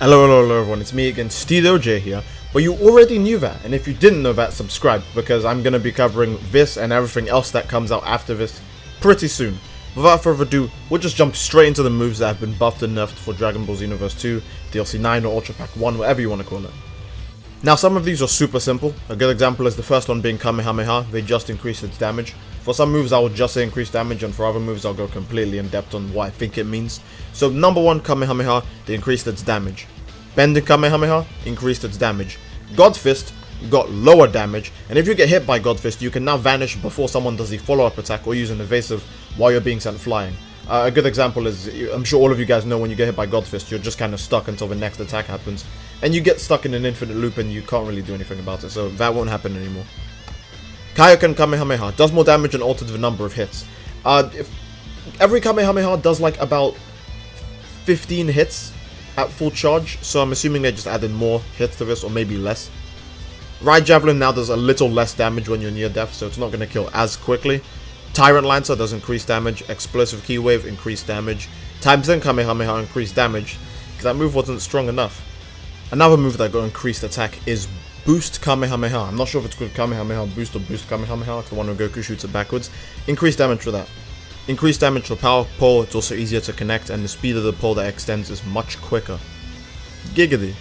Hello everyone, it's me again, Steedoj here, but you already knew that, and if you didn't know that, subscribe, because I'm going to be covering this and everything else that comes out after this pretty soon. Without further ado, we'll just jump straight into the moves that have been buffed and nerfed for Dragon Ball Xenoverse 2, DLC 9 or Ultra Pack 1, whatever you want to call it. Now some of these are super simple. A good example is the first one being Kamehameha. They just increased its damage. For some moves I will just say increase damage, and for other moves I'll go completely in depth on what I think it means. So number 1, Kamehameha, they increased its damage. Bending Kamehameha increased its damage. God Fist got lower damage, and if you get hit by God Fist, you can now vanish before someone does the follow-up attack or use an evasive while you're being sent flying. A good example is, I'm sure all of you guys know, when you get hit by God Fist, you're just kind of stuck until the next attack happens. And you get stuck in an infinite loop and you can't really do anything about it, so that won't happen anymore. Kaioken Kamehameha does more damage and alters the number of hits. Every Kamehameha does like about 15 hits at full charge, so I'm assuming they just added more hits to this, or maybe less. Ride Javelin now does a little less damage when you're near death, so it's not going to kill as quickly. Tyrant Lancer does increase damage. Explosive Key Wave increased damage. Times 10 Kamehameha increased damage, because that move wasn't strong enough. Another move that got increased attack is Boost Kamehameha. I'm not sure if it's called Kamehameha Boost or Boost Kamehameha, it's the one where Goku shoots it backwards. Increased damage for that. Increased damage for Power Pole, it's also easier to connect, and the speed of the pole that extends is much quicker. Giggity.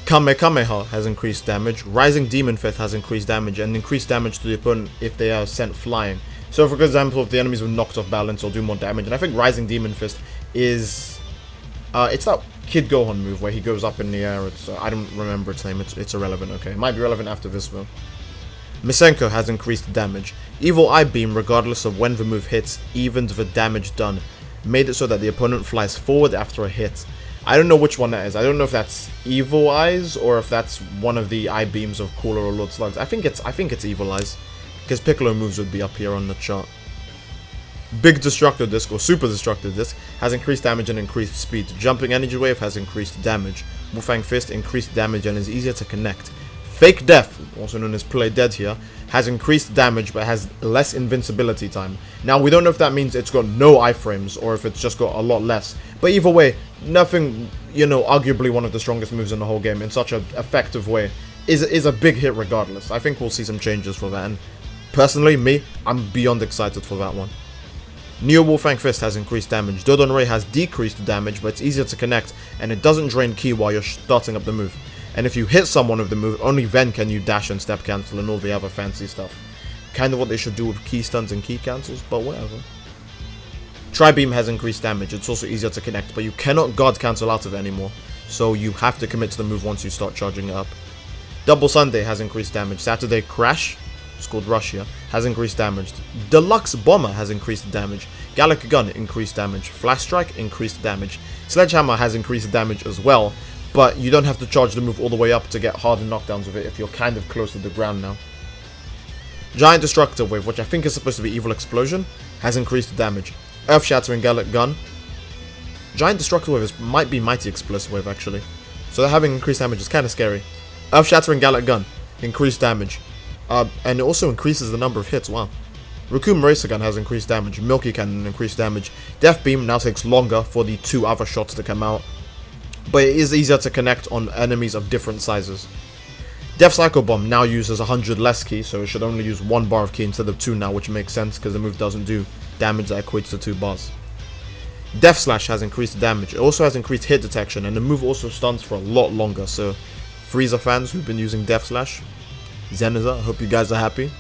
Kamehameha has increased damage. Rising Demon Fist has increased damage, and increased damage to the opponent if they are sent flying. So for example, if the enemies were knocked off balance, or do more damage, and I think Rising Demon Fist is... it's that Kid Gohan move where he goes up in the air. It's I don't remember its name, it's irrelevant, okay. It might be relevant after this though. Misenko has increased damage. Evil Eye Beam, regardless of when the move hits, evened the damage done. Made it so that the opponent flies forward after a hit. I don't know which one that is. I don't know if that's Evil Eyes or if that's one of the Eye Beams of Cooler or Lord Slugs. I think it's Evil Eyes, because Piccolo moves would be up here on the chart. Big Destructive Disc, or Super Destructive Disc, has increased damage and increased speed. Jumping Energy Wave has increased damage. Wolfang Fist increased damage and is easier to connect. Fake Death, also known as Play Dead here, has increased damage but has less invincibility time. Now we don't know if that means it's got no iframes or if it's just got a lot less. But either way, nothing, arguably one of the strongest moves in the whole game in such an effective way is a big hit regardless. I think we'll see some changes for that, and personally, I'm beyond excited for that one. Neo Wolfang Fist has increased damage. Dodon Ray has decreased damage, but it's easier to connect, and it doesn't drain ki while you're starting up the move. And if you hit someone with the move, only then can you dash and step cancel and all the other fancy stuff. Kind of what they should do with key stuns and key cancels, but whatever. Tri-Beam has increased damage. It's also easier to connect, but you cannot guard cancel out of it anymore, so you have to commit to the move once you start charging it up. Double Sunday has increased damage. Saturday Crash, it's called Rush here, has increased damage. Deluxe Bomber has increased damage. Galick Gun increased damage. Flash Strike increased damage. Sledgehammer has increased damage as well, but you don't have to charge the move all the way up to get harder knockdowns with it if you're kind of close to the ground now. Giant Destructive Wave, which I think is supposed to be Evil Explosion, has increased damage. Earth Shattering Galick Gun. Giant Destructive Wave might be Mighty Explosive Wave actually, so having increased damage is kind of scary. Earth Shattering Galick Gun, increased damage. And it also increases the number of hits, wow. Raccoon Racer Gun has increased damage. Milky Cannon increased damage. Death Beam now takes longer for the 2 other shots to come out, but it is easier to connect on enemies of different sizes. Death Psycho Bomb now uses 100 less ki, so it should only use 1 bar of ki instead of 2 now, which makes sense because the move doesn't do damage that equates to 2 bars. Death Slash has increased damage. It also has increased hit detection, and the move also stuns for a lot longer, so Frieza fans who've been using Death Slash, Zenither, I hope you guys are happy.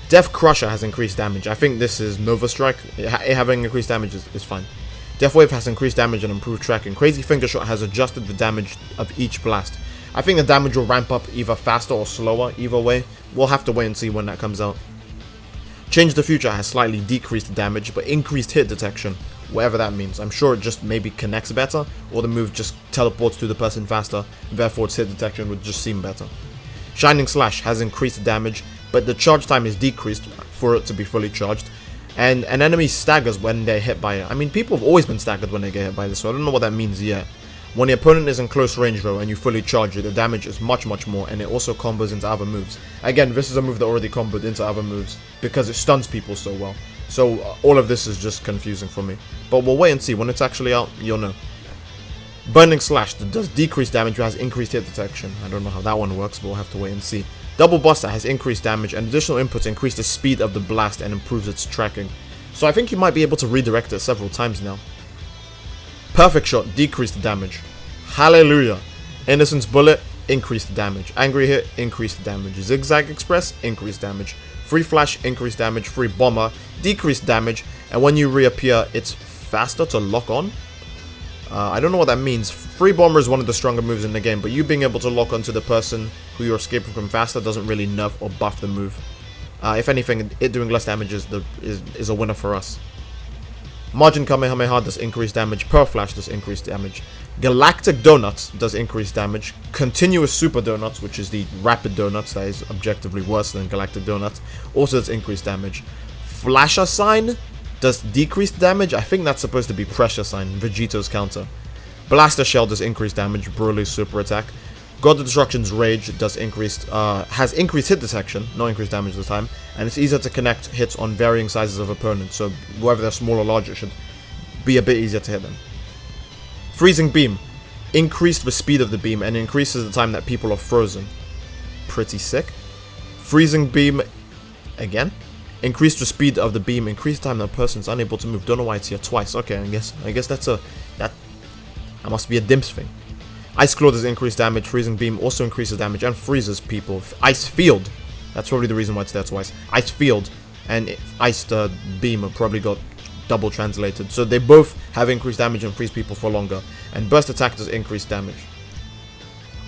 Death Crusher has increased damage. I think this is Nova Strike. It having increased damage is fine. Death Wave has increased damage and improved tracking. Crazy Finger Shot has adjusted the damage of each blast. I think the damage will ramp up either faster or slower. Either way, we'll have to wait and see when that comes out. Change the Future has slightly decreased damage but increased hit detection, whatever that means. I'm sure it just maybe connects better, or the move just teleports to the person faster, therefore its hit detection would just seem better. Shining Slash has increased damage, but the charge time is decreased for it to be fully charged, and an enemy staggers when they're hit by it. I mean, people have always been staggered when they get hit by this, so I don't know what that means yet. When the opponent is in close range though, and you fully charge it, the damage is much more, and it also combos into other moves. Again, this is a move that already comboed into other moves, because it stuns people so well. So all of this is just confusing for me. But we'll wait and see. When it's actually out, you'll know. Burning Slash that does decreased damage but has increased hit detection. I don't know how that one works, but we'll have to wait and see. Double Buster has increased damage, and additional inputs increase the speed of the blast and improves its tracking. So I think you might be able to redirect it several times now. Perfect Shot, decreased damage. Hallelujah. Innocence Bullet, increased damage. Angry Hit, increased damage. Zigzag Express, increased damage. Free Flash, increased damage. Free Bomber, decreased damage. And when you reappear, it's faster to lock on. I don't know what that means. Free Bomber is one of the stronger moves in the game, but you being able to lock onto the person who you're escaping from faster doesn't really nerf or buff the move. If anything, it doing less damage is a winner for us. Margin Kamehameha does increased damage. Pearl Flash does increased damage. Galactic Donuts does increased damage. Continuous Super Donuts, which is the rapid donuts that is objectively worse than Galactic Donuts, also does increased damage. Flasher Sign does decreased damage. I think that's supposed to be Pressure Sign, Vegeto's counter. Blaster Shell does increased damage. Broly's super attack. God of Destruction's Rage does has increased hit detection, no increased damage this time, and it's easier to connect hits on varying sizes of opponents, so whether they're small or large, it should be a bit easier to hit them. Freezing Beam, increased the speed of the beam and increases the time that people are frozen. Pretty sick. Freezing Beam, again, increased the speed of the beam, increased the time that a person's unable to move. Don't know why it's here twice. Okay, I guess that must be a Dimps thing. Ice Claw does increased damage. Freezing Beam also increases damage and freezes people. Ice Field, that's probably the reason why it's there twice. Ice Field and Iced Beam have probably got double translated. So they both have increased damage and freeze people for longer. And Burst Attack does increased damage.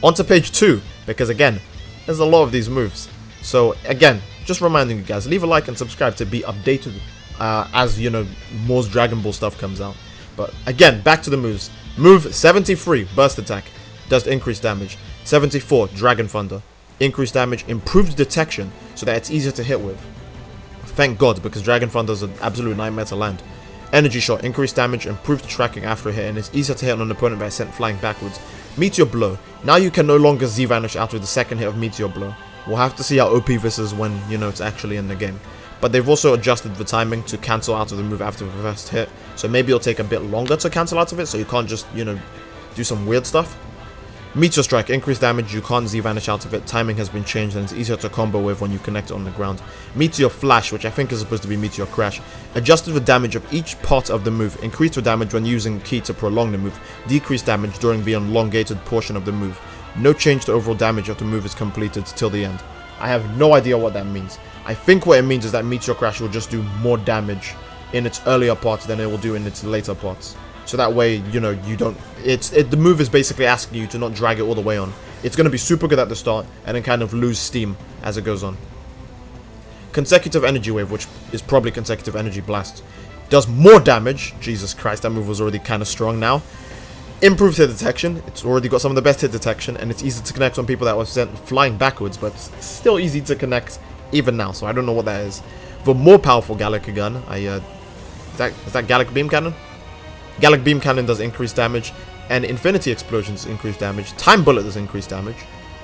On to page 2, because again, there's a lot of these moves. So again, just reminding you guys, leave a like and subscribe to be updated as, you know, more Dragon Ball stuff comes out. But again, back to the moves. Move 73, Burst Attack, does increased damage. 74, Dragon Thunder, increased damage, improves detection so that it's easier to hit with. Thank God, because Dragon Thunder is an absolute nightmare to land. Energy Shot, increased damage, improved tracking after a hit, and it's easier to hit on an opponent by sent flying backwards. Meteor Blow, now you can no longer Z-Vanish after the second hit of Meteor Blow. We'll have to see how OP this is when, you know, it's actually in the game. But they've also adjusted the timing to cancel out of the move after the first hit, so maybe it'll take a bit longer to cancel out of it, so you can't just, you know, do some weird stuff. Meteor Strike, increased damage, you can't Z-Vanish out of it, timing has been changed and it's easier to combo with when you connect it on the ground. Meteor Flash, which I think is supposed to be Meteor Crash, adjusted the damage of each part of the move, increased the damage when using Ki to prolong the move, decreased damage during the elongated portion of the move. No change to overall damage if the move is completed till the end. I have no idea what that means. I think what it means is that Meteor Crash will just do more damage in its earlier parts than it will do in its later parts. So that way, you know, you don't... the move is basically asking you to not drag it all the way on. It's going to be super good at the start, and then kind of lose steam as it goes on. Consecutive Energy Wave, which is probably Consecutive Energy Blast, does more damage. Jesus Christ, that move was already kind of strong now. Improved hit detection. It's already got some of the best hit detection, and it's easy to connect on people that were sent flying backwards, but it's still easy to connect even now, so I don't know what that is. The more powerful Galick Gun, is that Galick Beam Cannon? Galick Beam Cannon does increased damage, and Infinity Explosion does increased damage. Time Bullet does increased damage.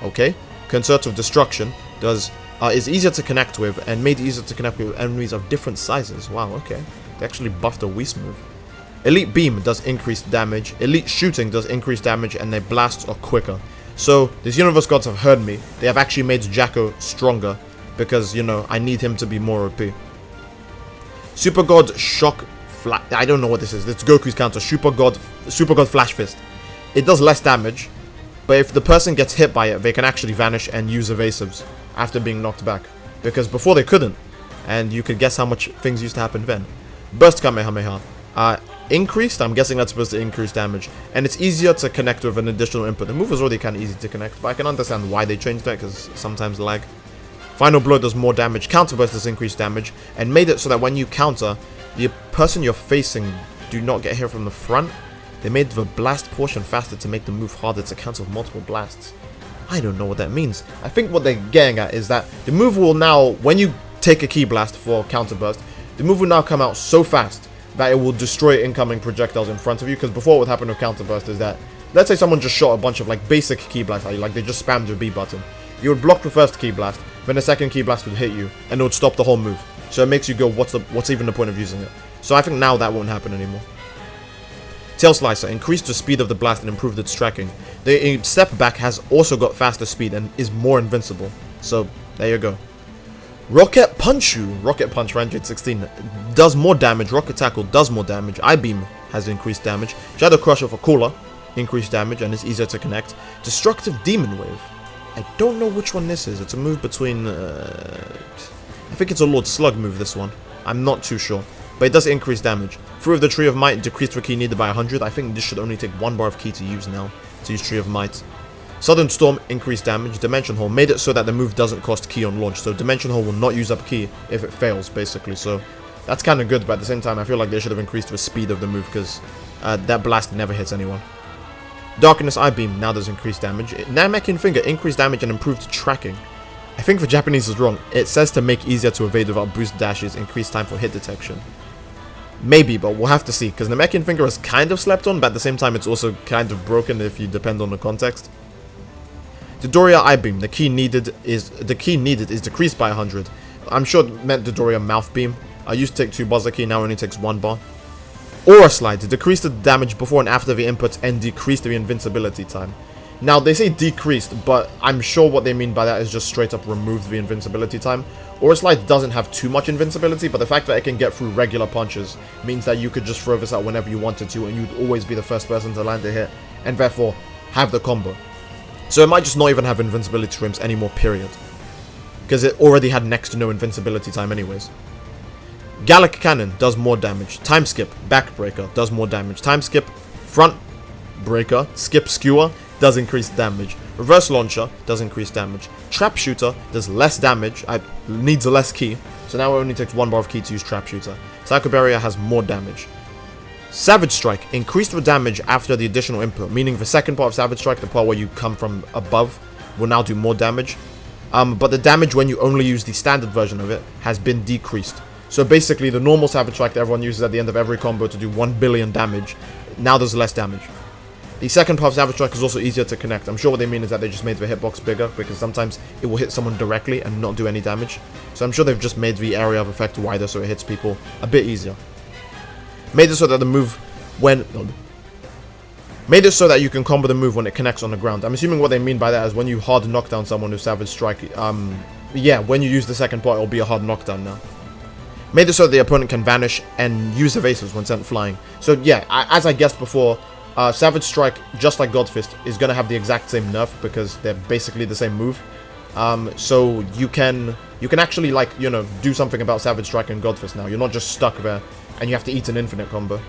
Okay. Concerted Destruction is easier to connect with, and made easier to connect with enemies of different sizes. Wow, okay. They actually buffed a Whis move. Elite Beam does increased damage. Elite Shooting does increased damage, and their blasts are quicker. So, the Xenoverse gods have heard me. They have actually made Jacko stronger, because, you know, I need him to be more OP. Super God Shock Flash. I don't know what this is. It's Goku's counter. Super God Flash Fist. It does less damage, but if the person gets hit by it, they can actually vanish and use evasives after being knocked back. Because before they couldn't, and you could guess how much things used to happen then. Burst Kamehameha. Increased, I'm guessing that's supposed to increase damage, and it's easier to connect with an additional input. The move was already kind of easy to connect, but I can understand why they changed that, because sometimes lag. Final Blow does more damage, Counter Burst does increased damage, and made it so that when you counter, the person you're facing do not get hit from the front. They made the blast portion faster to make the move harder to cancel multiple blasts. I don't know what that means. I think what they're getting at is that the move will now, when you take a Ki Blast for Counter Burst, the move will now come out so fast that it will destroy incoming projectiles in front of you, because before what would happen with Counter Burst is that, let's say someone just shot a bunch of like basic Ki Blast at you, like they just spammed your B button. You would block the first Ki Blast, then the second Ki Blast would hit you, and it would stop the whole move. So it makes you go, what's even the point of using it? So I think now that won't happen anymore. Tail Slicer increased the speed of the blast and improved its tracking. The Step Back has also got faster speed and is more invincible. So, there you go. Rocket Punch You. Rocket Punch, range 16, does more damage. Rocket Tackle does more damage. I-Beam has increased damage. Shadow Crusher for cooler, increased damage and is easier to connect. Destructive Demon Wave. I don't know which one this is. It's a move between... I think it's a Lord Slug move, this one. I'm not too sure. But it does increase damage. Fruit of the Tree of Might decreased the key needed by 100. I think this should only take 1 bar of key to use now. To use Tree of Might. Southern Storm increased damage. Dimension Hole made it so that the move doesn't cost key on launch. So Dimension Hole will not use up key if it fails, basically. So that's kind of good, but at the same time, I feel like they should have increased the speed of the move because that blast never hits anyone. Darkness I-Beam now does increased damage. Namekian Finger increased damage and improved tracking. I think the Japanese is wrong. It says to make easier to evade without boost dashes, increase time for hit detection. Maybe, but we'll have to see, because Namekian Finger is kind of slept on, but at the same time it's also kind of broken if you depend on the context. Dodoria I-Beam, the key needed is decreased by 100. I'm sure it meant Dodoria Mouth Beam. I used to take 2 bars of key, now it only takes 1 bar. Aura Slide, decreased the damage before and after the inputs and decreased the invincibility time. Now, they say decreased, but I'm sure what they mean by that is just straight up removed the invincibility time. Aura Slide doesn't have too much invincibility, but the fact that it can get through regular punches means that you could just throw this out whenever you wanted to, and you'd always be the first person to land a hit, and therefore have the combo. So it might just not even have invincibility frames anymore, period. Because it already had next to no invincibility time anyways. Galick Cannon does more damage. Time Skip, Backbreaker, does more damage. Time Skip, Front Breaker, Skip Skewer, does increase damage. Reverse Launcher does increase damage. Trap Shooter does less damage, needs less key, so now it only takes 1 bar of key to use Trap Shooter. Psycho Barrier has more damage. Savage Strike increased the damage after the additional input, meaning the second part of Savage Strike, the part where you come from above, will now do more damage. But the damage when you only use the standard version of it has been decreased. So basically the normal Savage Strike that everyone uses at the end of every combo to do 1 billion damage, now there's less damage. The second part of Savage Strike is also easier to connect. I'm sure what they mean is that they just made the hitbox bigger, because sometimes it will hit someone directly and not do any damage. So I'm sure they've just made the area of effect wider so it hits people a bit easier. Made it so that the move Made it so that you can combo the move when it connects on the ground. I'm assuming what they mean by that is when you hard knock down someone with Savage Strike, yeah, when you use the second part, it'll be a hard knockdown now. Made it so that the opponent can vanish and use evasives when sent flying. So yeah, as I guessed before, Savage Strike, just like God Fist, is going to have the exact same nerf because they're basically the same move. So you can actually, like, you know, do something about Savage Strike and God Fist now. You're not just stuck there and you have to eat an infinite combo.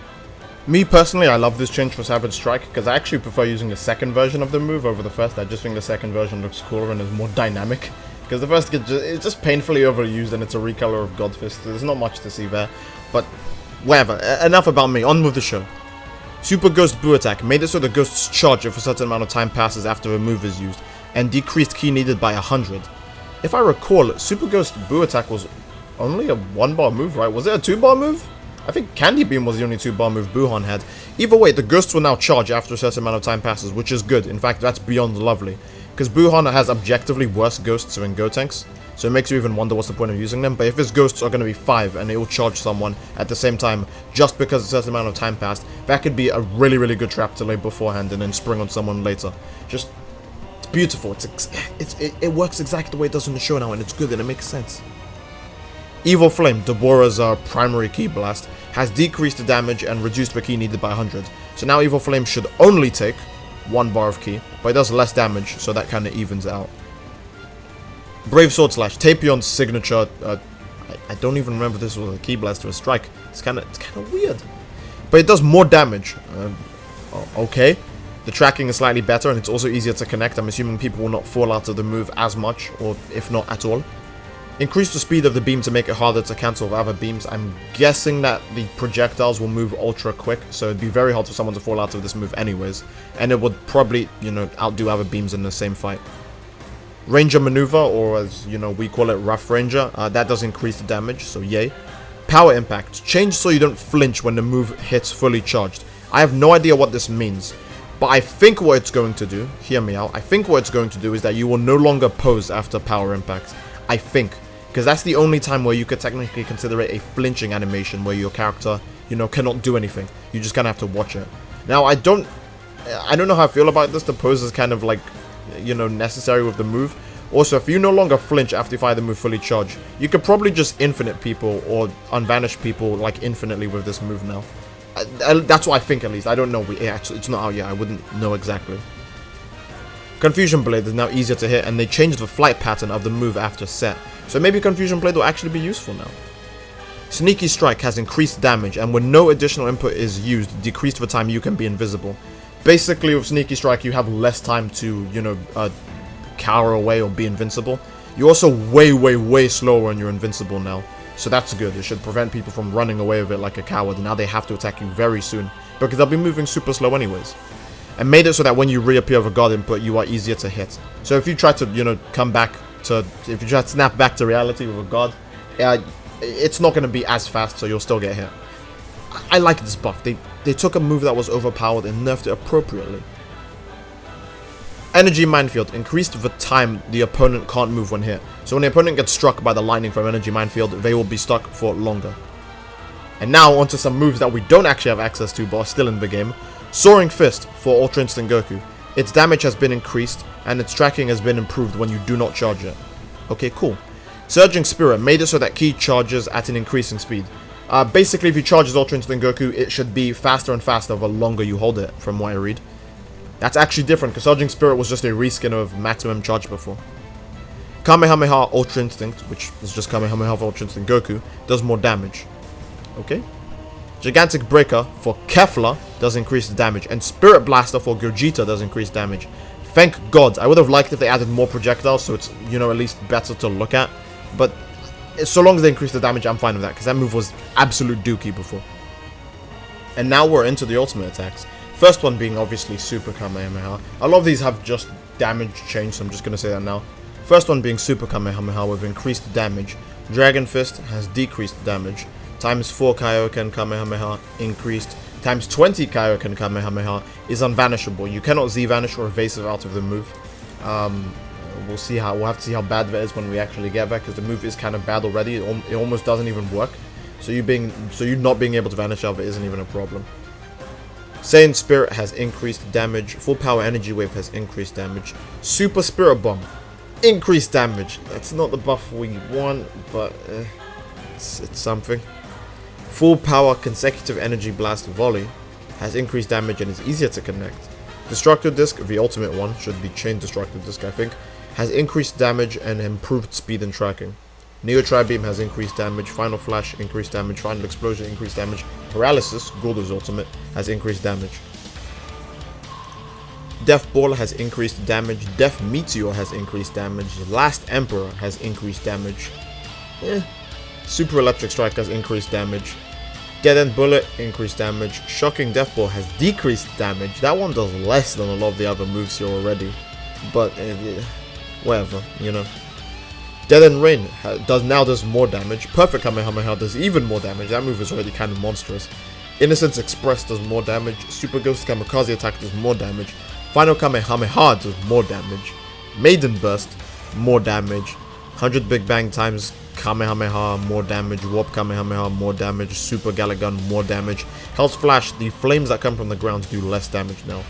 Me personally, I love this change for Savage Strike because I actually prefer using the second version of the move over the first. I just think the second version looks cooler and is more dynamic. Because the first it's just painfully overused and it's a recolor of God Fist. There's not much to see there. But whatever. Enough about me. On with the show. Super Ghost Boo Attack made it so the ghosts charge if a certain amount of time passes after a move is used, and decreased key needed by 100. If I recall, Super Ghost Boo Attack was only a 1-bar move, right? Was it a 2-bar move? I think Candy Beam was the only 2-bar move Buhan had. Either way, the ghosts will now charge after a certain amount of time passes, which is good. In fact, that's beyond lovely. Because Buhan has objectively worse ghosts than Gotenks, so it makes you even wonder what's the point of using them. But if his ghosts are going to be 5 and it will charge someone at the same time just because a certain amount of time passed, that could be a really, really good trap to lay beforehand and then spring on someone later. Just, it's beautiful. It works exactly the way it does in the show now, and it's good and it makes sense. Evil Flame, Deborah's primary key blast, has decreased the damage and reduced the key needed by 100. So now Evil Flame should only take 1 bar of key, but it does less damage, so that kind of evens out. Brave Sword Slash, Tapion's signature. I don't even remember if this was a key blast or a strike. It's kind of weird, but it does more damage. Okay, the tracking is slightly better, and it's also easier to connect. I'm assuming people will not fall out of the move as much, or if not at all. Increase the speed of the beam to make it harder to cancel with other beams. I'm guessing that the projectiles will move ultra quick, so it'd be very hard for someone to fall out of this move anyways. And it would probably, you know, outdo other beams in the same fight. Ranger Maneuver, or as, you know, we call it Rough Ranger, that does increase the damage, so yay. Power Impact, change so you don't flinch when the move hits fully charged. I have no idea what this means, but I think what it's going to do, hear me out, I think what it's going to do is that you will no longer pose after Power Impact. I think. Because that's the only time where you could technically consider it a flinching animation where your character, you know, cannot do anything. You just kind of have to watch it. Now, I don't know how I feel about this. The pose is kind of like, you know, necessary with the move. Also, if you no longer flinch after you fire the move fully charged, you could probably just infinite people or unvanish people like infinitely with this move now. That's what I think, at least. I don't know. It's not out yet. I wouldn't know exactly. Confusion Blade is now easier to hit, and they changed the flight pattern of the move after set. So maybe Confusion Blade will actually be useful now. Sneaky Strike has increased damage, and when no additional input is used, decreased the time you can be invisible. Basically, with Sneaky Strike, you have less time to, you know, cower away or be invincible. You're also way slower when you're invincible now. So that's good. It should prevent people from running away with it like a coward. Now they have to attack you very soon, because they'll be moving super slow anyways. And made it so that when you reappear with a god input, you are easier to hit. So if you try to, you know, if you try to snap back to reality with a god, it's not going to be as fast, so you'll still get hit. I like this buff. They took a move that was overpowered and nerfed it appropriately. Energy Minefield increased the time the opponent can't move when hit. So when the opponent gets struck by the lightning from Energy Minefield, they will be stuck for longer. And now onto some moves that we don't actually have access to but are still in the game. Soaring Fist for Ultra Instinct Goku. Its damage has been increased and its tracking has been improved when you do not charge it. Okay, cool. Surging Spirit made it so that Ki charges at an increasing speed. Basically, if you charge as Ultra Instinct Goku, it should be faster and faster the longer you hold it, from what I read. That's actually different, because Surging Spirit was just a reskin of maximum charge before. Kamehameha Ultra Instinct, which is just Kamehameha Ultra Instinct Goku, does more damage. Okay. Gigantic Breaker for Kefla does increased damage, and Spirit Blaster for Gogeta does increased damage. Thank God. I would have liked if they added more projectiles, so it's, you know, at least better to look at. But so long as they increase the damage, I'm fine with that, because that move was absolute dookie before. And now we're into the ultimate attacks. First one being obviously Super Kamehameha. A lot of these have just damage change, so I'm just going to say that now. First one being Super Kamehameha with increased damage. Dragon Fist has decreased damage. Times 4 Kaioken Kamehameha increased. Times 20 Kaioken Kamehameha is unvanishable. You cannot Z-vanish or evasive out of the move. We'll have to see how bad that is when we actually get there, because the move is kind of bad already. It almost doesn't even work. So you not being able to vanish out of it isn't even a problem. Saiyan Spirit has increased damage. Full Power Energy Wave has increased damage. Super Spirit Bomb, increased damage. That's not the buff we want, but it's something. Full Power Consecutive Energy Blast Volley has increased damage and is easier to connect. Destructive Disc, the ultimate one, should be Chain Destructive Disc I think, has increased damage and improved speed and tracking. Neo Tri-Beam has increased damage, Final Flash increased damage, Final Explosion increased damage, Paralysis, Guldo's ultimate, has increased damage. Death Ball has increased damage, Death Meteor has increased damage, Last Emperor has increased damage, Super Electric Strike has increased damage, Dead End Bullet increased damage, Shocking Death Ball has decreased damage. That one does less than a lot of the other moves here already, but whatever, you know. Dead End Rain does more damage. Perfect Kamehameha does even more damage. That move is already kind of monstrous. Innocence Express does more damage. Super Ghost Kamikaze Attack does more damage. Final Kamehameha does more damage. Maiden Burst, more damage. 100 Big Bang times Kamehameha, more damage. Warp Kamehameha, more damage. Super Galick Gun, more damage. Hell's Flash, the flames that come from the ground do less damage now.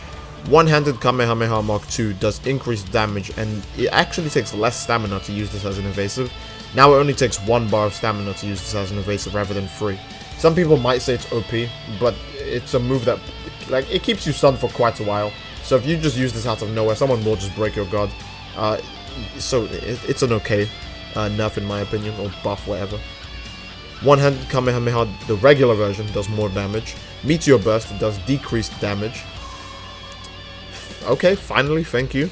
One-handed Kamehameha Mark II does increased damage, and it actually takes less stamina to use this as an evasive. Now it only takes 1 bar of stamina to use this as an evasive rather than 3. Some people might say it's OP, but it's a move that, like, it keeps you stunned for quite a while. So if you just use this out of nowhere, someone will just break your guard. So it's an okay nerf in my opinion, or buff, whatever. One-handed Kamehameha, the regular version, does more damage. Meteor Burst does decreased damage. Okay, finally, thank you.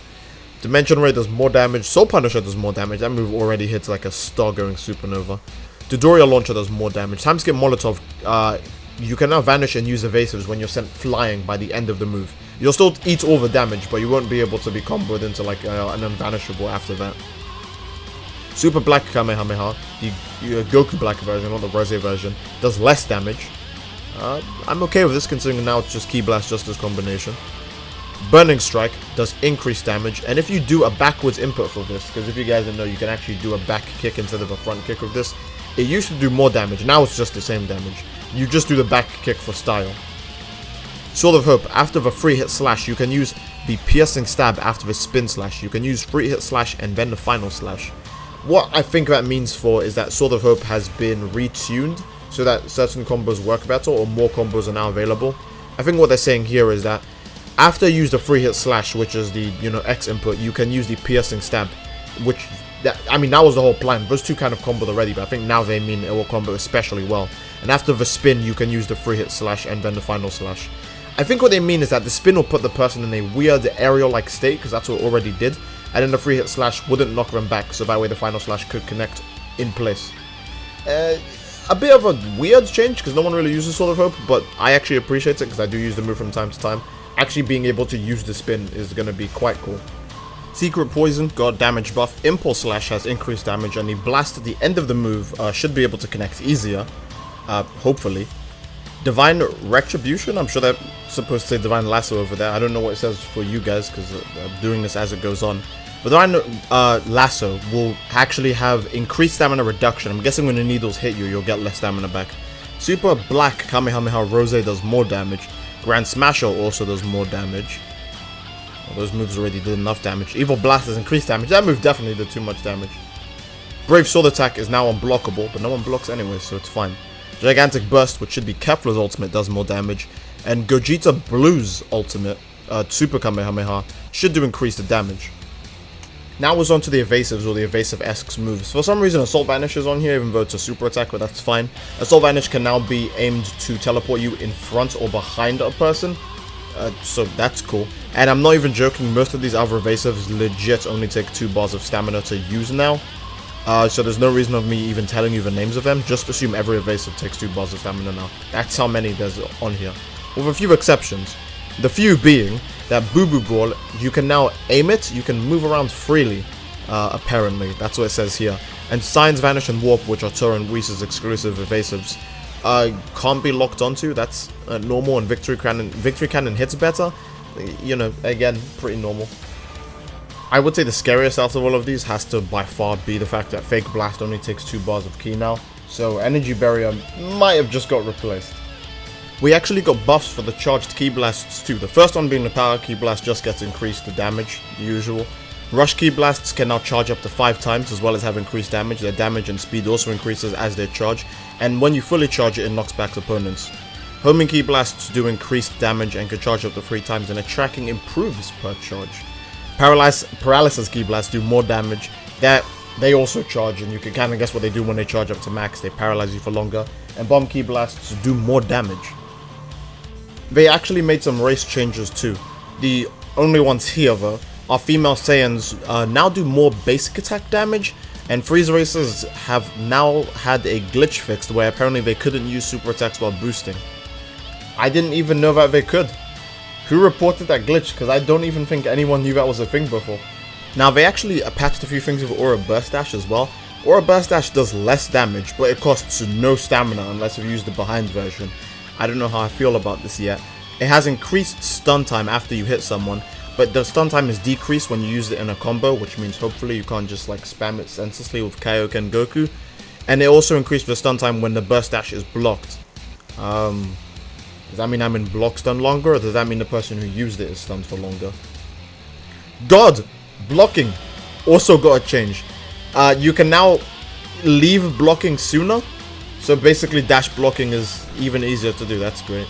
Dimension Ray does more damage. Soul Punisher does more damage. That move already hits like a star-going supernova. Dodoria Launcher does more damage. Timeskip Molotov, you can now vanish and use evasives when you're sent flying by the end of the move. You'll still eat all the damage, but you won't be able to be comboed into like an unvanishable after that. Super Black Kamehameha, the Goku Black version, not the Rose version, does less damage. I'm okay with this considering now it's just Ki Blast Justice combination. Burning Strike does increased damage, and if you do a backwards input for this, because if you guys don't know, you can actually do a back kick instead of a front kick with this. It used to do more damage, now it's just the same damage. You just do the back kick for style. Sword of Hope, after the 3-hit slash, you can use the piercing stab after the spin slash. You can use 3-hit slash and then the final slash. What I think that means for is that Sword of Hope has been retuned so that certain combos work better or more combos are now available. I think what they're saying here is that after you use the 3-hit slash, which is the, X input, you can use the piercing stab, which, that was the whole plan. Those two kind of comboed already, but I think now they mean it will combo especially well. And after the spin, you can use the 3-hit slash and then the final slash. I think what they mean is that the spin will put the person in a weird aerial-like state, because that's what it already did, and then the 3-hit slash wouldn't knock them back, so that way the final slash could connect in place. A bit of a weird change, because no one really uses Sword of Hope, but I actually appreciate it, because I do use the move from time to time. Actually being able to use the spin is going to be quite cool. Secret Poison got damage buff, Impulse Slash has increased damage, and the blast at the end of the move should be able to connect easier, hopefully. Divine Retribution, I'm sure they're supposed to say Divine Lasso over there. I don't know what it says for you guys, because I'm doing this as it goes on. But Divine Lasso will actually have increased stamina reduction. I'm guessing when the needles hit you, you'll get less stamina back. Super Black Kamehameha Rose does more damage. Grand Smasher also does more damage. Well, those moves already did enough damage. Evil Blast has increased damage. That move definitely did too much damage. Brave Sword Attack is now unblockable, but no one blocks anyway, so it's fine. Gigantic Burst, which should be Kefla's ultimate, does more damage. And Gogeta Blue's ultimate, Super Kamehameha, should do increased damage. Now we're on to the Evasives, or the Evasive-esque moves. For some reason, Assault Vanish is on here, even though it's a super attack, but that's fine. Assault Vanish can now be aimed to teleport you in front or behind a person, so that's cool. And I'm not even joking, most of these other Evasives legit only take 2 bars of stamina to use now. So there's no reason of me even telling you the names of them. Just assume every Evasive takes 2 bars of stamina now. That's how many there's on here. With a few exceptions. The few being that Boo Boo Ball, you can now aim it, you can move around freely, apparently. That's what it says here. And Signs, Vanish, and Warp, which are Tor and Whis' exclusive Evasives, can't be locked onto. That's normal, and Victory Cannon hits better. Again, pretty normal. I would say the scariest out of all of these has to by far be the fact that Fake Blast only takes 2 bars of ki now, so Energy Barrier might have just got replaced. We actually got buffs for the charged Ki Blasts too. The first one being the Power Ki Blast just gets increased the damage, the usual. Rush Ki Blasts can now charge up to 5 times as well as have increased damage. Their damage and speed also increases as they charge, and when you fully charge it, it knocks back opponents. Homing Ki Blasts do increased damage and can charge up to 3 times, and their tracking improves per charge. Paralysis Ki Blasts do more damage. They also charge, and you can kind of guess what they do when they charge up to max. They paralyze you for longer. And Bomb Ki Blasts do more damage. They actually made some race changes too. The only ones here though are female Saiyans now do more basic attack damage, and Frieza racers have now had a glitch fixed where apparently they couldn't use super attacks while boosting. I didn't even know that they could. Who reported that glitch? Because I don't even think anyone knew that was a thing before. Now they actually patched a few things with Aura Burst Dash as well. Aura Burst Dash does less damage, but it costs no stamina unless you use the behind version. I don't know how I feel about this yet. It has increased stun time after you hit someone, but the stun time is decreased when you use it in a combo, which means hopefully you can't just like spam it senselessly with Kaioken Goku. And it also increased the stun time when the burst dash is blocked. Does that mean I'm in block stun longer, or does that mean the person who used it is stunned for longer? God! Blocking also got a change. You can now leave blocking sooner. So basically dash blocking is even easier to do. That's great.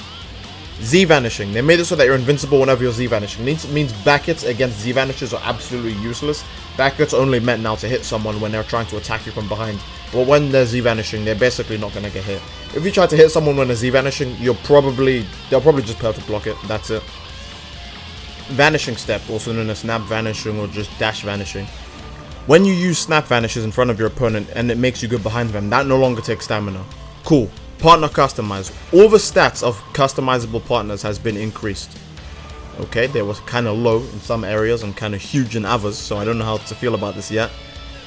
Z vanishing. They made it so that you're invincible whenever you're Z vanishing. Means back hits against Z vanishes are absolutely useless. Back hits are only meant now to hit someone when they're trying to attack you from behind. But when they're Z vanishing, they're basically not going to get hit. If you try to hit someone when they're Z vanishing, they'll probably just perfect block it. That's it. Vanishing step, also known as snap vanishing or just dash vanishing. When you use snap vanishes in front of your opponent and it makes you go behind them, that no longer takes stamina. Cool. Partner customize. All the stats of customizable partners has been increased. Okay, they were kind of low in some areas and kind of huge in others, so I don't know how to feel about this yet.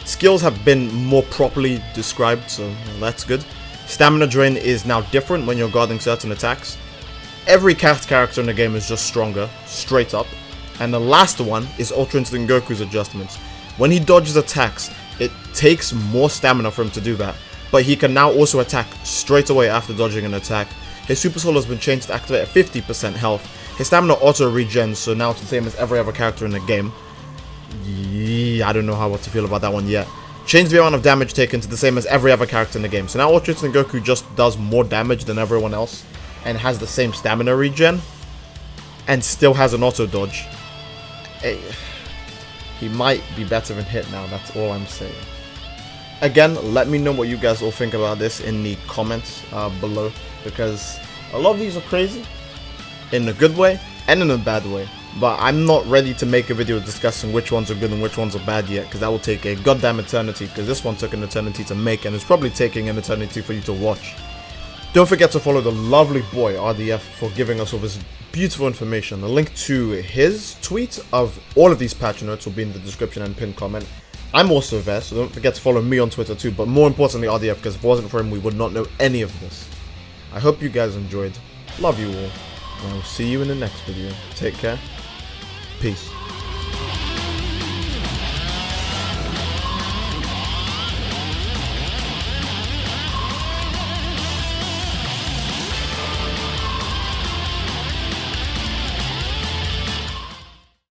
Skills have been more properly described, so that's good. Stamina drain is now different when you're guarding certain attacks. Every cast character in the game is just stronger, straight up. And the last one is Ultra Instinct Goku's adjustments. When he dodges attacks, it takes more stamina for him to do that. But he can now also attack straight away after dodging an attack. His Super Soul has been changed to activate at 50% health. His stamina auto regens, so now it's the same as every other character in the game. Yeah, I don't know what to feel about that one yet. Change the amount of damage taken to the same as every other character in the game. So now Ultra Instinct Goku just does more damage than everyone else and has the same stamina regen and still has an auto dodge. He might be better than Hit now, that's all I'm saying. Again, let me know what you guys all think about this in the comments below, because a lot of these are crazy in a good way and in a bad way. But I'm not ready to make a video discussing which ones are good and which ones are bad yet, because that will take a goddamn eternity, because this one took an eternity to make and it's probably taking an eternity for you to watch. Don't forget to follow the lovely boy RDF for giving us all this beautiful information. The link to his tweet of all of these patch notes will be in the description and pinned comment. I'm also there, so don't forget to follow me on Twitter too, but more importantly RDF, because if it wasn't for him we would not know any of this. I hope you guys enjoyed. Love you all. And I will see you in the next video. Take care. Peace.